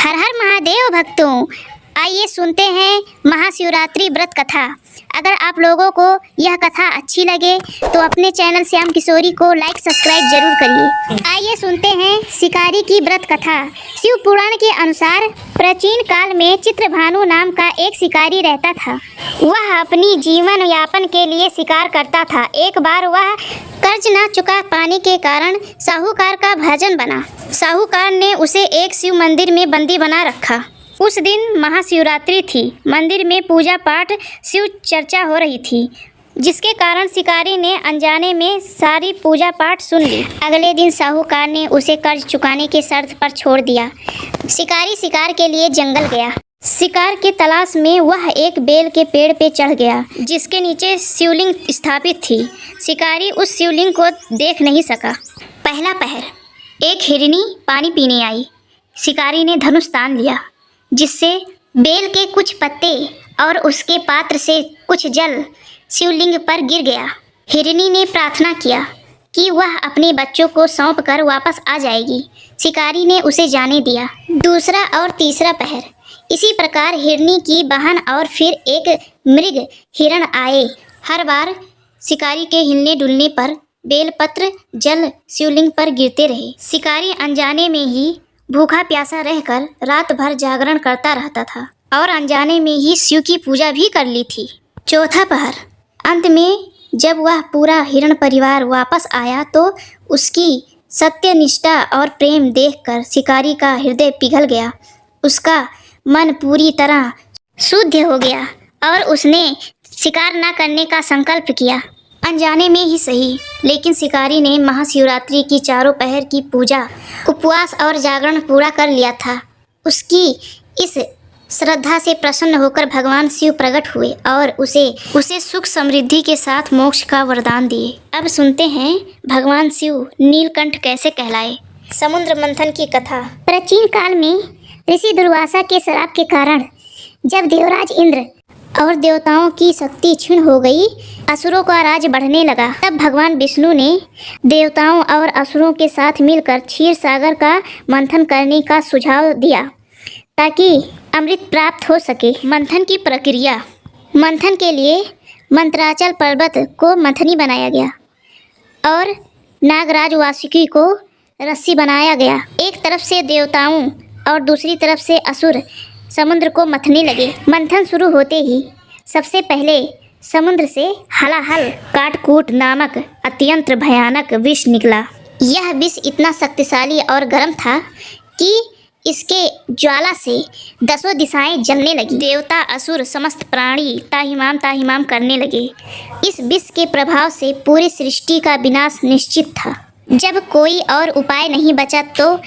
हर हर महादेव भक्तों, आइए सुनते हैं महाशिवरात्रि व्रत कथा। अगर आप लोगों को यह कथा अच्छी लगे तो अपने चैनल श्याम किशोरी को लाइक सब्सक्राइब जरूर करिए। आइए सुनते हैं शिकारी की व्रत कथा। शिव पुराण के अनुसार प्राचीन काल में चित्रभानु नाम का एक शिकारी रहता था। वह अपनी जीवन यापन के लिए शिकार करता था। एक बार वह कर्ज न चुका पाने के कारण साहूकार का भाजन बना। साहूकार ने उसे एक शिव मंदिर में बंदी बना रखा। उस दिन महाशिवरात्रि थी। मंदिर में पूजा पाठ शिव चर्चा हो रही थी, जिसके कारण शिकारी ने अनजाने में सारी पूजा पाठ सुन ली। अगले दिन साहूकार ने उसे कर्ज चुकाने के शर्त पर छोड़ दिया। शिकारी शिकार के लिए जंगल गया। शिकार की तलाश में वह एक बेल के पेड़ पे चढ़ गया, जिसके नीचे शिवलिंग स्थापित थी। शिकारी उस शिवलिंग को देख नहीं सका। पहला पहर, एक हिरनी पानी पीने आई। शिकारी ने धनुष तान लिया, जिससे बेल के कुछ पत्ते और उसके पात्र से कुछ जल शिवलिंग पर गिर गया। हिरनी ने प्रार्थना किया कि वह अपने बच्चों को सौंप कर वापस आ जाएगी। शिकारी ने उसे जाने दिया। दूसरा और तीसरा पहर, इसी प्रकार हिरनी की बहन और फिर एक मृग हिरण आए। हर बार शिकारी के हिलने डुलने पर बेलपत्र जल शिवलिंग पर गिरते रहे। शिकारी अनजाने में ही भूखा प्यासा रहकर रात भर जागरण करता रहता था और अनजाने में ही शिव की पूजा भी कर ली थी। चौथा पहर, अंत में जब वह पूरा हिरण परिवार वापस आया तो उसकी सत्यनिष्ठा और प्रेम देखकर शिकारी का हृदय पिघल गया। उसका मन पूरी तरह शुद्ध हो गया और उसने शिकार न करने का संकल्प किया। अनजाने में ही सही, लेकिन शिकारी ने महाशिवरात्रि की चारों पहर की पूजा, उपवास और जागरण पूरा कर लिया था। उसकी इस श्रद्धा से प्रसन्न होकर भगवान शिव प्रकट हुए और उसे सुख समृद्धि के साथ मोक्ष का वरदान दिए। अब सुनते हैं भगवान शिव नीलकंठ कैसे कहलाए। समुद्र मंथन की कथा। प्राचीन काल में ऋषि दुर्वासा के श्राप के कारण जब देवराज इंद्र और देवताओं की शक्ति क्षीण हो गई, असुरों का राज बढ़ने लगा। तब भगवान विष्णु ने देवताओं और असुरों के साथ मिलकर क्षीर सागर का मंथन करने का सुझाव दिया, ताकि अमृत प्राप्त हो सके। मंथन की प्रक्रिया। मंथन के लिए मंत्राचल पर्वत को मंथनी बनाया गया और नागराज वासुकी को रस्सी बनाया गया। एक तरफ से देवताओं और दूसरी तरफ से असुर समुद्र को मथने लगे। मंथन शुरू होते ही सबसे पहले समुद्र से हलाहल काटकूट नामक अत्यंत भयानक विष निकला। यह विष इतना शक्तिशाली और गर्म था कि इसके ज्वाला से 10 दिशाएं जलने लगी। देवता असुर समस्त प्राणी ताहिमाम करने लगे। इस विष के प्रभाव से पूरी सृष्टि का विनाश निश्चित था। जब कोई और उपाय नहीं बचा तो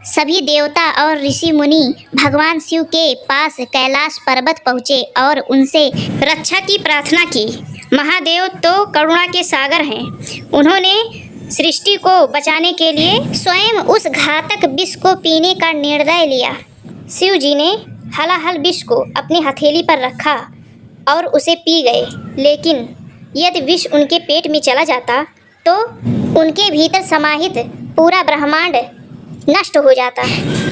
सभी देवता और ऋषि मुनि भगवान शिव के पास कैलाश पर्वत पहुँचे और उनसे रक्षा की प्रार्थना की। महादेव तो करुणा के सागर हैं। उन्होंने सृष्टि को बचाने के लिए स्वयं उस घातक विष को पीने का निर्णय लिया। शिव जी ने हलाहल विष को अपनी हथेली पर रखा और उसे पी गए। लेकिन यदि विष उनके पेट में चला जाता तो उनके भीतर समाहित पूरा ब्रह्मांड नष्ट हो जाता।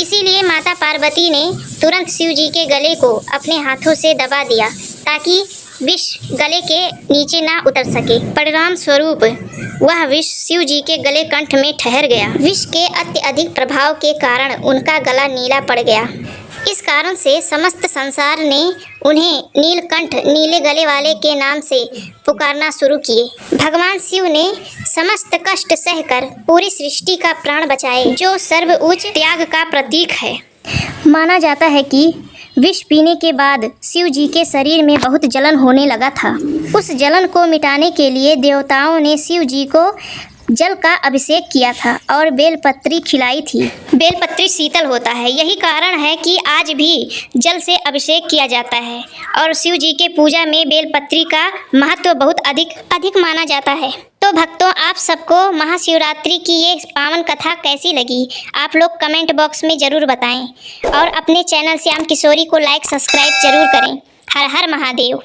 इसीलिए माता पार्वती ने तुरंत शिव जी के गले को अपने हाथों से दबा दिया, ताकि विष गले के नीचे ना उतर सके। परिणाम स्वरूप वह विष शिव जी के गले कंठ में ठहर गया। विष के अत्यधिक प्रभाव के कारण उनका गला नीला पड़ गया। इस कारण से समस्त संसार ने उन्हें नीलकंठ, नीले गले वाले के नाम से पुकारना शुरू किए। भगवान शिव ने समस्त कष्ट सहकर पूरी सृष्टि का प्राण बचाए, जो सर्वोच्च त्याग का प्रतीक है। माना जाता है कि विष पीने के बाद शिव जी के शरीर में बहुत जलन होने लगा था। उस जलन को मिटाने के लिए देवताओं ने शिव जी को जल का अभिषेक किया था और बेलपत्री खिलाई थी। बेलपत्री शीतल होता है, यही कारण है कि आज भी जल से अभिषेक किया जाता है और शिव जी के पूजा में बेलपत्री का महत्व बहुत अधिक माना जाता है। तो भक्तों, आप सबको महाशिवरात्रि की ये पावन कथा कैसी लगी, आप लोग कमेंट बॉक्स में ज़रूर बताएं और अपने चैनल श्याम किशोरी को लाइक सब्सक्राइब जरूर करें। हर हर महादेव।